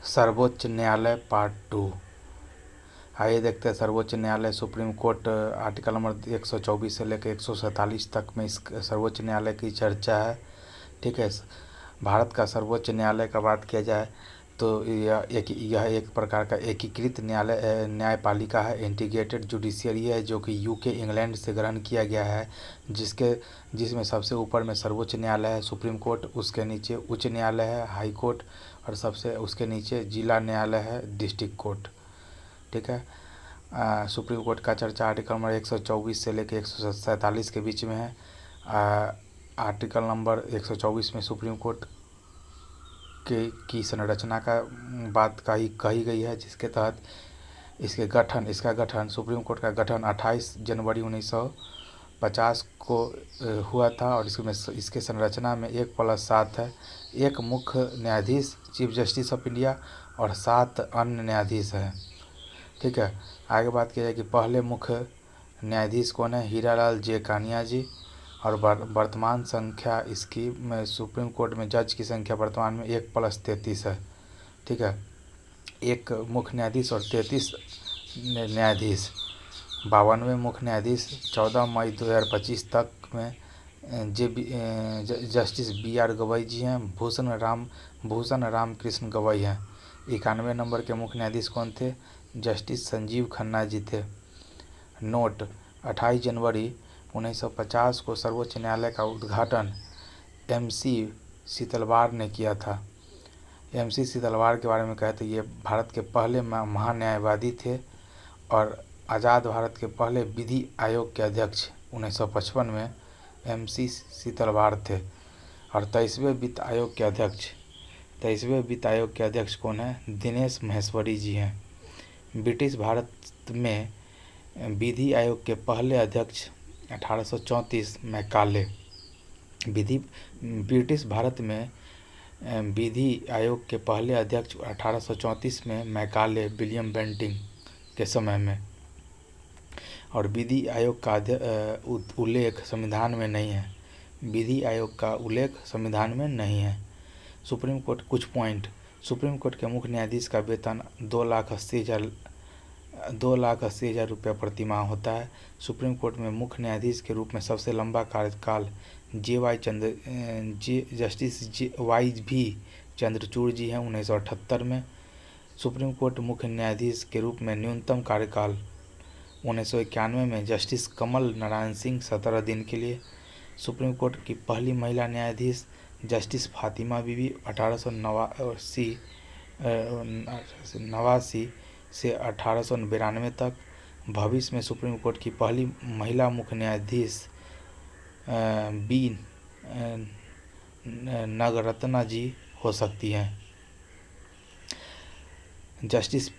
सर्वोच्च न्यायालय पार्ट 2। आइए देखते हैं सर्वोच्च न्यायालय सुप्रीम कोर्ट आर्टिकल नंबर 124 से लेकर 147 तक में इस सर्वोच्च न्यायालय की चर्चा है। ठीक है, भारत का सर्वोच्च न्यायालय का बात किया जाए तो यह एक प्रकार का एकीकृत न्यायपालिका है, इंटीग्रेटेड जुडिशियरी है, जो कि यूके इंग्लैंड से ग्रहण किया गया है, जिसमें सबसे ऊपर में सर्वोच्च न्यायालय है सुप्रीम कोर्ट, उसके नीचे उच्च न्यायालय है हाई कोर्ट, और सबसे उसके नीचे जिला न्यायालय है डिस्ट्रिक्ट कोर्ट। ठीक है, सुप्रीम कोर्ट का चर्चा आर्टिकल नंबर 124 से लेकर 147 के बीच में है। आर्टिकल नंबर 124 में सुप्रीम कोर्ट की संरचना का बात कही गई है, जिसके तहत इसका गठन सुप्रीम कोर्ट का गठन 28 जनवरी 1950 को हुआ था, और इसके संरचना में 1+7 है। एक मुख्य न्यायाधीश चीफ जस्टिस ऑफ इंडिया और 7 अन्य न्यायाधीश हैं। ठीक है, आगे बात की जाए कि पहले मुख्य न्यायाधीश कौन है, हीरालाल जे कानिया जी, और वर्तमान संख्या इसकी में सुप्रीम कोर्ट में जज की संख्या वर्तमान में 1+33 है। ठीक है, एक मुख्य न्यायाधीश और 33 न्यायाधीश। 52वें मुख्य न्यायाधीश 14 मई 2025 तक में जस्टिस BR गवई जी हैं। भूषण राम कृष्ण गवई हैं। 91 नंबर के मुख्य न्यायाधीश कौन थे, जस्टिस संजीव खन्ना जी थे। नोट, 28 जनवरी 1950 को सर्वोच्च न्यायालय का उद्घाटन MC सीतलवार ने किया था। MC सीतलवार के बारे में कहे तो ये भारत के पहले महान्यायवादी थे और आज़ाद भारत के पहले विधि आयोग के अध्यक्ष 1955 में MC सीतलवार थे। और 23वें वित्त आयोग के अध्यक्ष कौन है, दिनेश महेश्वरी जी हैं। ब्रिटिश भारत में विधि आयोग के पहले अध्यक्ष 1834 मैकाले। ब्रिटिश भारत में विधि आयोग के पहले अध्यक्ष 1834 में मैकाले विलियम बेंटिंग के समय में। और विधि आयोग का उल्लेख संविधान में नहीं है। विधि आयोग का उल्लेख संविधान में नहीं है। सुप्रीम कोर्ट कुछ पॉइंट। सुप्रीम कोर्ट के मुख्य न्यायाधीश का वेतन 2,80,000 रुपये प्रति माह होता है। सुप्रीम कोर्ट में मुख्य न्यायाधीश के रूप में सबसे लंबा कार्यकाल जस्टिस YV चंद्रचूड़ जी हैं 1978 में। सुप्रीम कोर्ट मुख्य न्यायाधीश के रूप में न्यूनतम कार्यकाल 1991 में जस्टिस कमल नारायण सिंह 17 दिन के लिए। सुप्रीम कोर्ट की पहली महिला न्यायाधीश जस्टिस फातिमा बीबी 1889 से 1892 तक। भविष्य में सुप्रीम कोर्ट की पहली महिला मुख्य न्यायाधीश B नगरत्ना जी हो सकती हैं। जस्टिस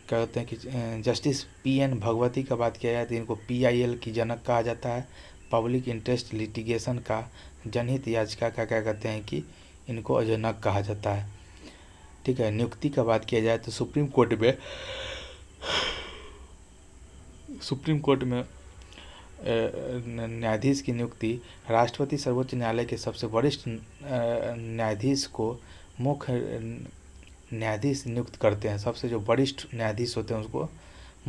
क्या कहते हैं कि जस्टिस PN भगवती का बात किया जाए तो इनको PIL की जनक कहा जाता है। पब्लिक इंटरेस्ट लिटिगेशन का जनहित याचिका का क्या कहते हैं कि इनको अजनक कहा जाता है। ठीक है, नियुक्ति का बात किया जाए तो सुप्रीम कोर्ट में न्यायाधीश की नियुक्ति राष्ट्रपति सर्वोच्च न्यायालय के सबसे वरिष्ठ न्यायाधीश को मुख्य न्यायाधीश नियुक्त करते हैं। सबसे जो वरिष्ठ न्यायाधीश होते हैं उसको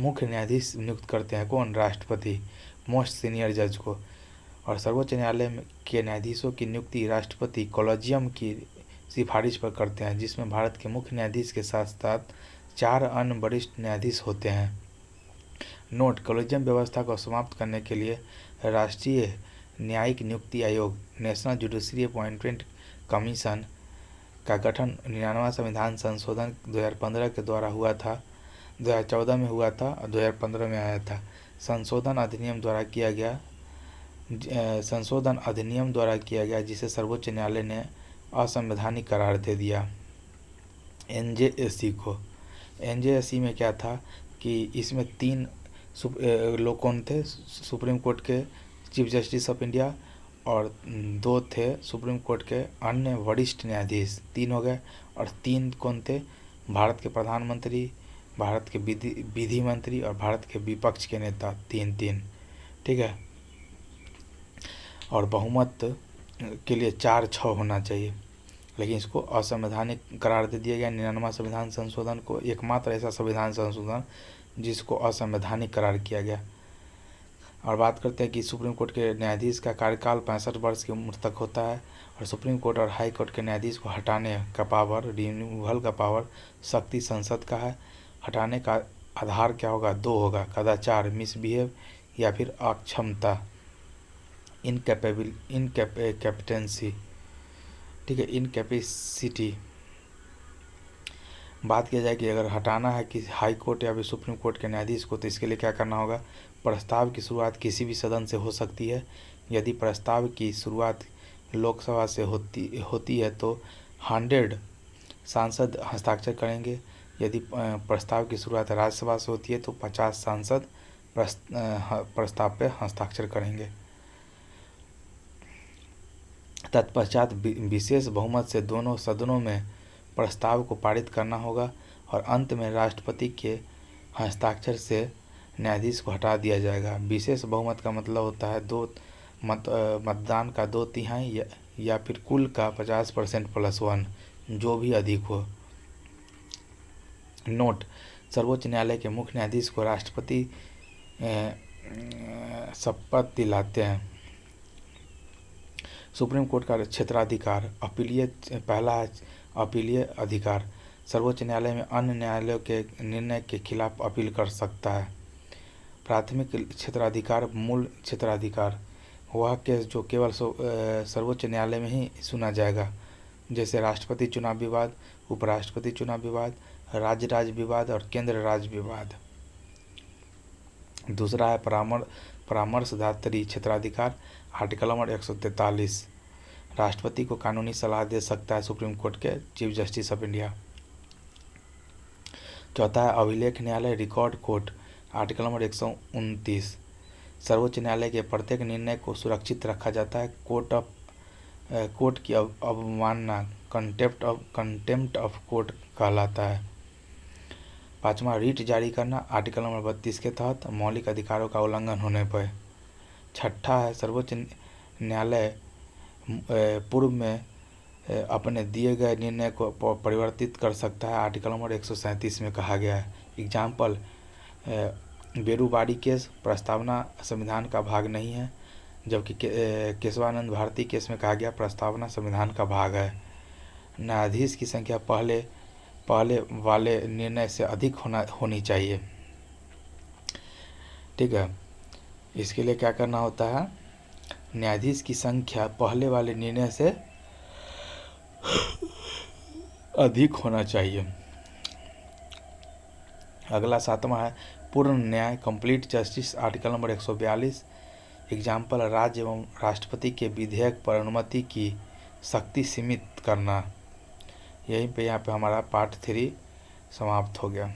मुख्य न्यायाधीश नियुक्त करते हैं। कौन, राष्ट्रपति, मोस्ट सीनियर जज को। और सर्वोच्च न्यायालय के न्यायाधीशों की नियुक्ति राष्ट्रपति कॉलेजियम की सिफारिश पर करते हैं, जिसमें भारत के मुख्य न्यायाधीश के साथ साथ 4 अन्य वरिष्ठ न्यायाधीश होते हैं। नोट, कॉलेजियम व्यवस्था को समाप्त करने के लिए राष्ट्रीय न्यायिक नियुक्ति आयोग नेशनल जुडिशरी अपॉइंटमेंट कमीशन का गठन 99वां संविधान संशोधन 2015 के द्वारा हुआ था। 2014 में हुआ था और 2015 में आया था। संशोधन अधिनियम द्वारा किया गया जिसे सर्वोच्च न्यायालय ने असंवैधानिक करार दे दिया। NJSC को, NJSC में क्या था कि इसमें 3 लोग कौन थे, सुप्रीम कोर्ट के चीफ जस्टिस ऑफ इंडिया और 2 थे सुप्रीम कोर्ट के अन्य वरिष्ठ न्यायाधीश, 3 हो गए। और 3 कौन थे, भारत के प्रधानमंत्री, भारत के विधि मंत्री और भारत के विपक्ष के नेता, 3-3। ठीक है, और बहुमत के लिए 4-6 होना चाहिए। लेकिन इसको असंवैधानिक करार दे दिया गया। 99वां संविधान संशोधन को एकमात्र ऐसा संविधान संशोधन जिसको असंवैधानिक करार किया गया। और बात करते हैं कि सुप्रीम कोर्ट के न्यायाधीश का कार्यकाल 65 वर्ष की उम्र तक होता है, और सुप्रीम कोर्ट और हाई कोर्ट के न्यायाधीश को हटाने का पावर, रिमूवल का पावर शक्ति संसद का है। हटाने का आधार क्या होगा? 2 होगा, कदाचार, मिसबिहेव, या फिर अक्षमता, इनकैपेटेंसी, ठीक है, इनकैपेसिटी। बात किया जाए कि अगर हटाना है कि हाई कोर्ट या फिर सुप्रीम कोर्ट के न्यायाधीश को, तो इसके लिए क्या करना होगा? प्रस्ताव की शुरुआत किसी भी सदन से हो सकती है। यदि प्रस्ताव की शुरुआत लोकसभा से होती है तो 100 सांसद हस्ताक्षर करेंगे। यदि प्रस्ताव की शुरुआत राज्यसभा से होती है तो 50 सांसद प्रस्ताव पे हस्ताक्षर करेंगे। तत्पश्चात विशेष बहुमत से दोनों सदनों में प्रस्ताव को पारित करना होगा, और अंत में राष्ट्रपति के हस्ताक्षर से न्यायाधीश को हटा दिया जाएगा। विशेष बहुमत का मतलब होता है मतदान का 2/3 या फिर कुल का 50% + 1, जो भी अधिक हो। नोट: सर्वोच्च न्यायालय के मुख्य न्यायाधीश को राष्ट्रपति शपथ दिलाते हैं। सुप्रीम कोर्ट का क्षेत्राधिकार, पहला है अपीलीय अधिकार। सर्वोच्च न्यायालय में अन्य न्यायालयों के निर्णय के खिलाफ अपील कर सकता है। प्राथमिक क्षेत्राधिकार, मूल क्षेत्राधिकार, वह केस जो केवल सर्वोच्च न्यायालय में ही सुना जाएगा, जैसे राष्ट्रपति चुनाव विवाद, उपराष्ट्रपति चुनाव विवाद, राज्य विवाद और केंद्र राज्य विवाद। दूसरा है परामर्शदात्री क्षेत्राधिकार, आर्टिकल नंबर 143। राष्ट्रपति को कानूनी सलाह दे सकता है सुप्रीम कोर्ट के चीफ जस्टिस ऑफ इंडिया। चौथा है अभिलेख न्यायालय, रिकॉर्ड कोर्ट, आर्टिकल नंबर 129। सर्वोच्च न्यायालय के प्रत्येक निर्णय को सुरक्षित रखा जाता है। कोर्ट की अवमानना कंटेम्प्ट ऑफ कोर्ट कहलाता है। पांचवा, रीट जारी करना, आर्टिकल नंबर 32 के तहत मौलिक अधिकारों का उल्लंघन होने पर। छठा है सर्वोच्च न्यायालय पूर्व में अपने दिए गए निर्णय को परिवर्तित कर सकता है, आर्टिकल नंबर 137 में कहा गया है। एग्जाम्पल, बेरुबाड़ी केस प्रस्तावना संविधान का भाग नहीं है, जबकि केशवानंद भारती केस में कहा गया प्रस्तावना संविधान का भाग है। न्यायाधीश की संख्या पहले वाले निर्णय से अधिक होनी चाहिए, ठीक है। इसके लिए क्या करना होता है? न्यायाधीश की संख्या पहले वाले निर्णय से अधिक होना चाहिए। अगला 7वां है पूर्ण न्याय, complete justice, article number 142। Example, राज्य एवं राष्ट्रपति के विधेयक पर अनुमति की शक्ति सीमित करना। यहीं पे यहाँ पे हमारा पार्ट 3 समाप्त हो गया।